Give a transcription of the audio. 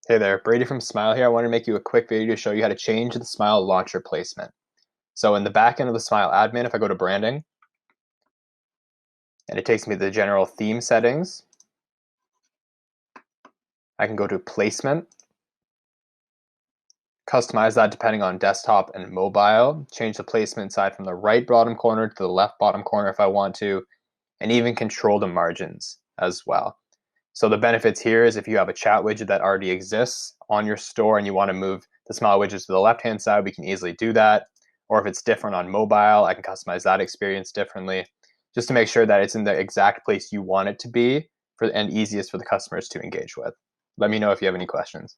Hey there, Brady from Smile here. I want to make you a quick video to show you how to change the Smile launcher placement. So in the back end of the Smile admin, if I go to branding, and it takes me to the general theme settings, I can go to placement, customize that depending on desktop and mobile, change the placement side from the right bottom corner to the left bottom corner if I want to, and even control the margins as well. So the benefits here is if you have a chat widget that already exists on your store and you want to move the Smile widgets to the left-hand side, we can easily do that. Or if it's different on mobile, I can customize that experience differently, just to make sure that it's in the exact place you want it to be and easiest for the customers to engage with. Let me know if you have any questions.